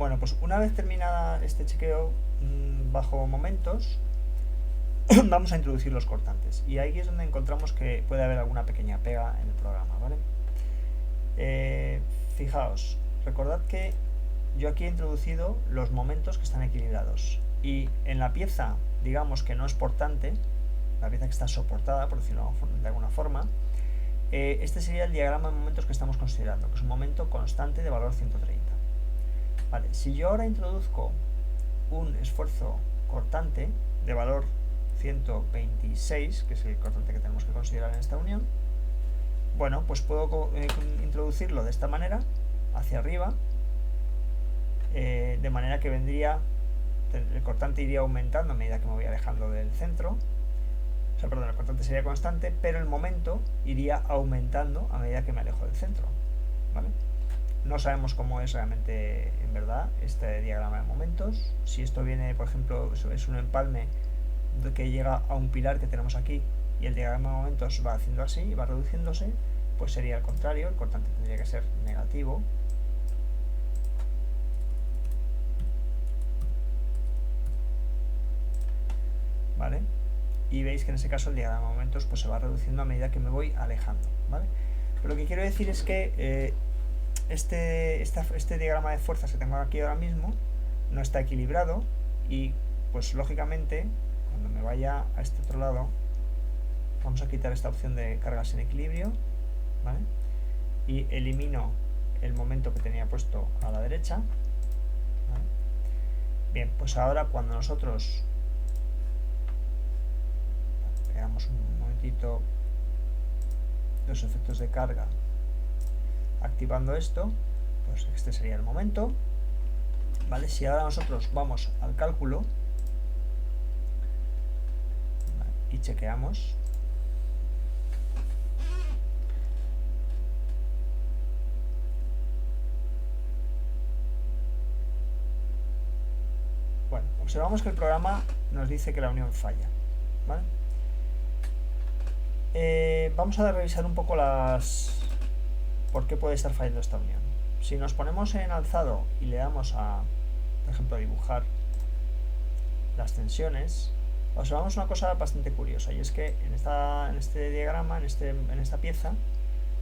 Bueno, pues una vez terminada este chequeo bajo momentos, vamos a introducir los cortantes. Y ahí es donde encontramos que puede haber alguna pequeña pega en el programa, ¿vale? Fijaos, recordad que yo aquí he introducido los momentos que están equilibrados. Y en la pieza, digamos que no es portante, la pieza que está soportada, por decirlo de alguna forma, este sería el diagrama de momentos que estamos considerando, que es un momento constante de valor 130. Vale, si yo ahora introduzco un esfuerzo cortante de valor 126, que es el cortante que tenemos que considerar en esta unión, bueno, pues puedo introducirlo de esta manera, hacia arriba, de manera que el cortante iría aumentando a medida que me voy alejando del centro. O sea, perdón, el cortante sería constante, pero el momento iría aumentando a medida que me alejo del centro, ¿vale? No sabemos cómo es realmente en verdad este diagrama de momentos. Si esto viene, por ejemplo, es un empalme que llega a un pilar que tenemos aquí y el diagrama de momentos va haciendo así y va reduciéndose, pues sería el contrario, el cortante tendría que ser negativo. ¿Vale? Y veis que en ese caso el diagrama de momentos pues se va reduciendo a medida que me voy alejando, ¿vale? Pero lo que quiero decir es que este diagrama de fuerzas que tengo aquí ahora mismo no está equilibrado y pues lógicamente cuando me vaya a este otro lado vamos a quitar esta opción de cargas en equilibrio, ¿vale? Y elimino el momento que tenía puesto a la derecha, ¿vale? Bien, pues ahora cuando nosotros veamos un momentito los efectos de carga activando esto, pues este sería el momento, ¿vale? Si ahora nosotros vamos al cálculo, ¿vale? Y chequeamos, bueno, observamos que el programa nos dice que la unión falla, ¿vale? Vamos a revisar un poco por qué puede estar fallando esta unión. Si nos ponemos en alzado y le damos a, por ejemplo, a dibujar las tensiones, observamos una cosa bastante curiosa, y es que en este diagrama, en esta pieza,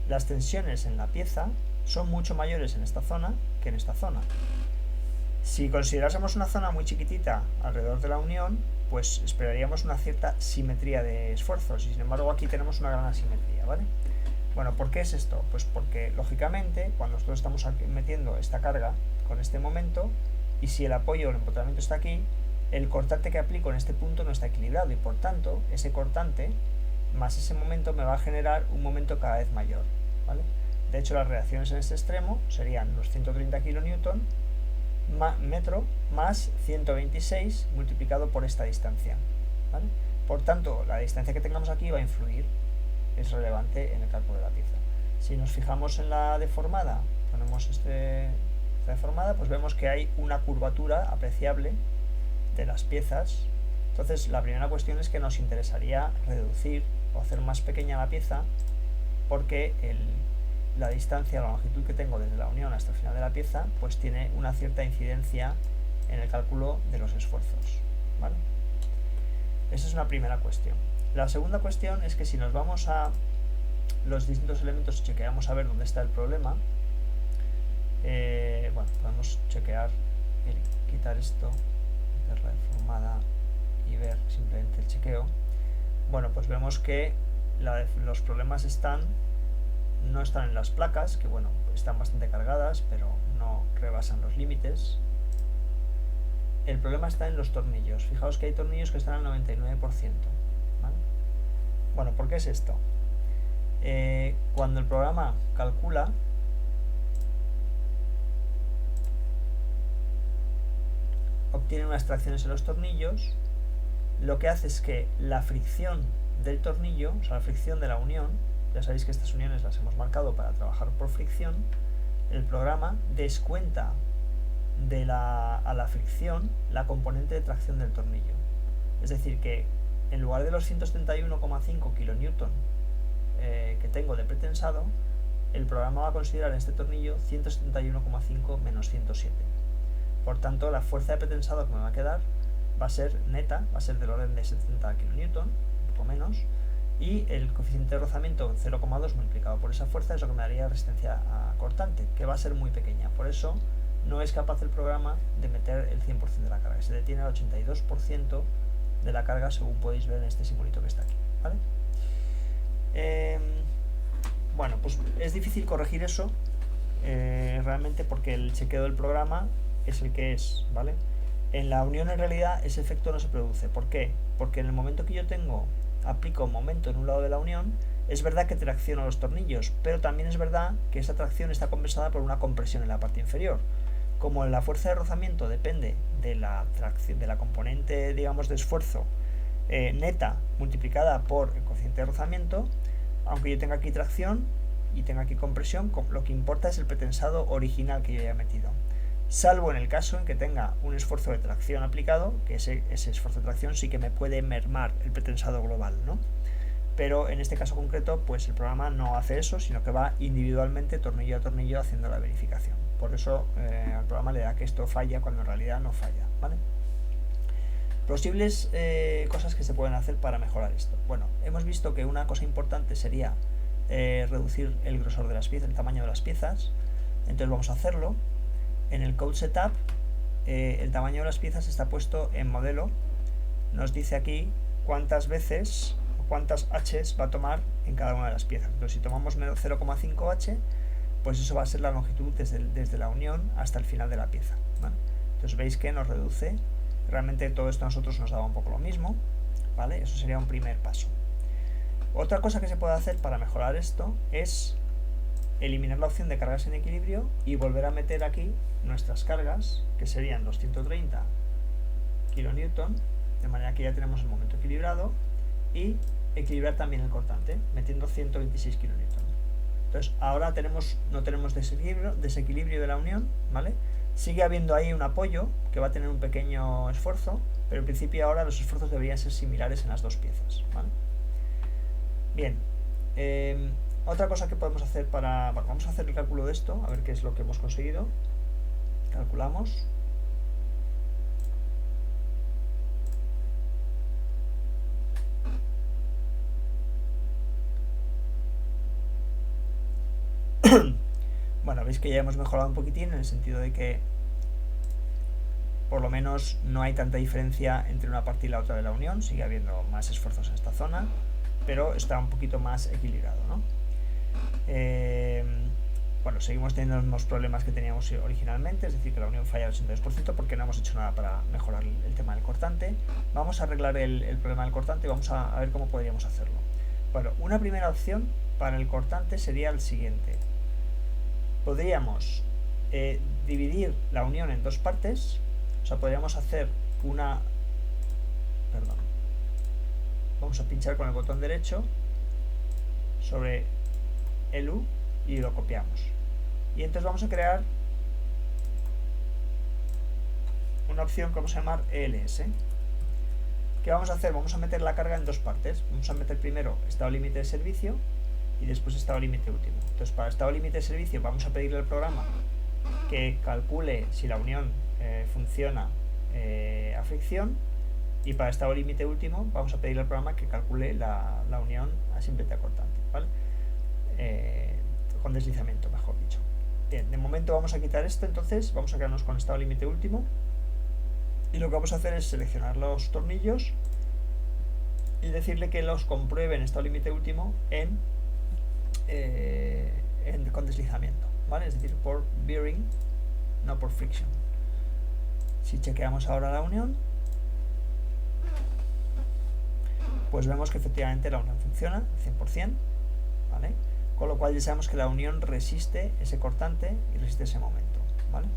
las tensiones en la pieza son mucho mayores en esta zona que en esta zona. Si considerásemos una zona muy chiquitita alrededor de la unión, pues esperaríamos una cierta simetría de esfuerzos, y sin embargo aquí tenemos una gran asimetría, ¿vale? Bueno, ¿por qué es esto? Pues porque, lógicamente, cuando nosotros estamos metiendo esta carga con este momento, y si el apoyo o el empotramiento está aquí, el cortante que aplico en este punto no está equilibrado, y por tanto, ese cortante más ese momento me va a generar un momento cada vez mayor, ¿vale? De hecho, las reacciones en este extremo serían los 130 kN metro más 126 multiplicado por esta distancia, ¿vale? Por tanto, la distancia que tengamos aquí va a influir, es relevante en el cálculo de la pieza. Si nos fijamos en la deformada, ponemos esta deformada, pues vemos que hay una curvatura apreciable de las piezas. Entonces la primera cuestión es que nos interesaría reducir o hacer más pequeña la pieza, porque la distancia, la longitud que tengo desde la unión hasta el final de la pieza, pues tiene una cierta incidencia en el cálculo de los esfuerzos, ¿vale? Esa es una primera cuestión. La segunda cuestión es que si nos vamos a los distintos elementos y chequeamos a ver dónde está el problema, bueno, podemos chequear, quitar esto, quitar la deformada y ver simplemente el chequeo. Bueno, pues vemos que los problemas no están en las placas, que bueno, están bastante cargadas, pero no rebasan los límites. El problema está en los tornillos. Fijaos que hay tornillos que están al 99%, ¿vale? Bueno, ¿por qué es esto? Cuando el programa calcula, obtiene unas tracciones en los tornillos, lo que hace es que la fricción del tornillo, o sea, la fricción de la unión, ya sabéis que estas uniones las hemos marcado para trabajar por fricción, el programa descuenta a la fricción la componente de tracción del tornillo. Es decir, que en lugar de los 171,5 kN que tengo de pretensado, el programa va a considerar en este tornillo 171,5 menos 107. Por tanto, la fuerza de pretensado que me va a quedar va a ser neta, va a ser del orden de 70 kN, un poco menos, y el coeficiente de rozamiento 0,2 multiplicado por esa fuerza es lo que me daría resistencia a cortante, que va a ser muy pequeña. Por eso no es capaz el programa de meter el 100% de la carga, se detiene al 82% de la carga, según podéis ver en este simbolito que está aquí, ¿vale? Bueno, pues es difícil corregir eso realmente, porque el chequeo del programa es el que es, ¿vale? En la unión, en realidad, ese efecto no se produce. ¿Por qué? Porque en el momento que yo aplico un momento en un lado de la unión, es verdad que tracciono los tornillos, pero también es verdad que esa tracción está compensada por una compresión en la parte inferior. Como la fuerza de rozamiento depende de la componente, digamos, de esfuerzo neta multiplicada por el coeficiente de rozamiento, aunque yo tenga aquí tracción y tenga aquí compresión, lo que importa es el pretensado original que yo haya metido. Salvo en el caso en que tenga un esfuerzo de tracción aplicado, que ese esfuerzo de tracción sí que me puede mermar el pretensado global, ¿no? Pero en este caso concreto, pues el programa no hace eso, sino que va individualmente, tornillo a tornillo, haciendo la verificación. Por eso al programa le da que esto falla cuando en realidad no falla, ¿vale? Posibles cosas que se pueden hacer para mejorar esto. Bueno, hemos visto que una cosa importante sería reducir el grosor de las piezas, el tamaño de las piezas. Entonces vamos a hacerlo. En el code setup, el tamaño de las piezas está puesto en modelo. Nos dice aquí cuántas veces o cuántas H's va a tomar en cada una de las piezas. Entonces, si tomamos 0,5 H, pues eso va a ser la longitud desde la unión hasta el final de la pieza, ¿vale? Entonces veis que nos reduce. Realmente todo esto a nosotros nos daba un poco lo mismo, ¿vale? Eso sería un primer paso. Otra cosa que se puede hacer para mejorar esto es eliminar la opción de cargas en equilibrio y volver a meter aquí nuestras cargas, que serían los 130 kN, de manera que ya tenemos el momento equilibrado, y equilibrar también el cortante, metiendo 126 kN. Entonces ahora no tenemos desequilibrio de la unión, ¿vale? Sigue habiendo ahí un apoyo que va a tener un pequeño esfuerzo, pero en principio ahora los esfuerzos deberían ser similares en las dos piezas, ¿vale? Bien, otra cosa que podemos hacer bueno, vamos a hacer el cálculo de esto, a ver qué es lo que hemos conseguido. Calculamos. Bueno, veis que ya hemos mejorado un poquitín en el sentido de que por lo menos no hay tanta diferencia entre una parte y la otra de la unión. Sigue habiendo más esfuerzos en esta zona, pero está un poquito más equilibrado, ¿no? Bueno, seguimos teniendo los mismos problemas que teníamos originalmente, es decir, que la unión falla al 82% porque no hemos hecho nada para mejorar el tema del cortante. Vamos a arreglar el problema del cortante y vamos a ver cómo podríamos hacerlo. Bueno, una primera opción para el cortante sería el siguiente. Podríamos dividir la unión en dos partes, o sea, podríamos hacer vamos a pinchar con el botón derecho sobre el U y lo copiamos. Y entonces vamos a crear una opción que vamos a llamar ELS. ¿Qué vamos a hacer? Vamos a meter la carga en dos partes. Vamos a meter primero estado límite de servicio y después estado límite último. Entonces, para estado límite de servicio vamos a pedirle al programa que calcule si la unión funciona a fricción, y para estado límite último vamos a pedirle al programa que calcule la unión a simplete cortante, ¿vale? Con deslizamiento, mejor dicho. Bien, de momento vamos a quitar esto, entonces vamos a quedarnos con estado límite último, y lo que vamos a hacer es seleccionar los tornillos y decirle que los compruebe en estado límite último con deslizamiento, ¿vale? Es decir, por bearing, no por friction. Si chequeamos ahora la unión, pues vemos que efectivamente la unión funciona al 100%, ¿vale? Con lo cual ya sabemos que la unión resiste ese cortante y resiste ese momento, ¿vale?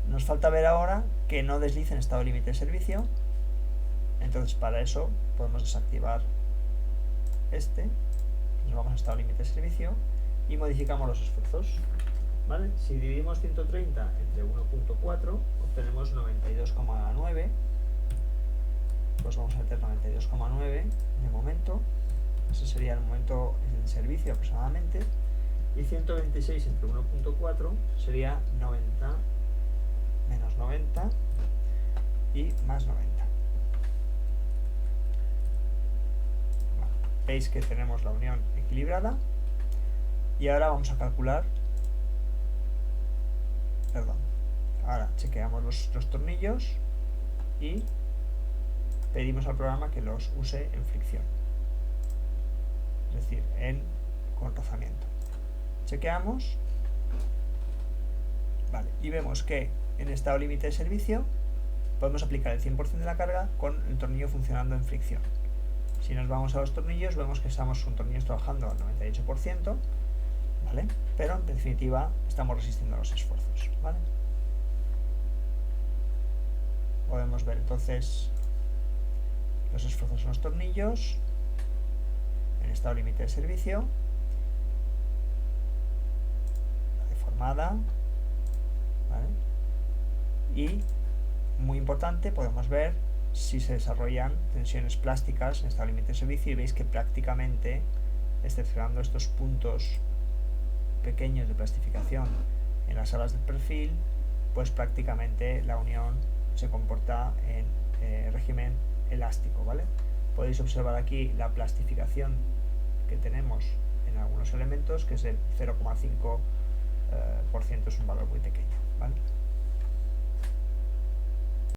Nos falta ver ahora que no deslice en estado límite de servicio. Entonces, para eso podemos desactivar nos vamos a estado límite de servicio y modificamos los esfuerzos, ¿vale? Si dividimos 130 entre 1.4 obtenemos 92,9. Pues vamos a meter 92,9 de momento. Ese sería el momento en servicio aproximadamente. Y 126 entre 1.4 sería 90 y más 90. Vale. Veis que tenemos la unión equilibrada y ahora vamos a calcular, perdón, ahora chequeamos los tornillos y pedimos al programa que los use en fricción, es decir, con rozamiento. Chequeamos, vale, y vemos que en estado límite de servicio podemos aplicar el 100% de la carga con el tornillo funcionando en fricción. Si nos vamos a los tornillos, vemos que estamos con tornillos trabajando al 98%, ¿vale? Pero en definitiva estamos resistiendo los esfuerzos, ¿vale? Podemos ver entonces los esfuerzos en los tornillos en estado límite de servicio, la deformada, ¿vale? Y muy importante, podemos ver si se desarrollan tensiones plásticas en estado límite de servicio y veis que prácticamente, excepcionando estos puntos pequeños de plastificación en las alas del perfil, pues prácticamente la unión se comporta en régimen elástico, ¿vale? Podéis observar aquí la plastificación que tenemos en algunos elementos, que es el 0,5%, es un valor muy pequeño, ¿vale?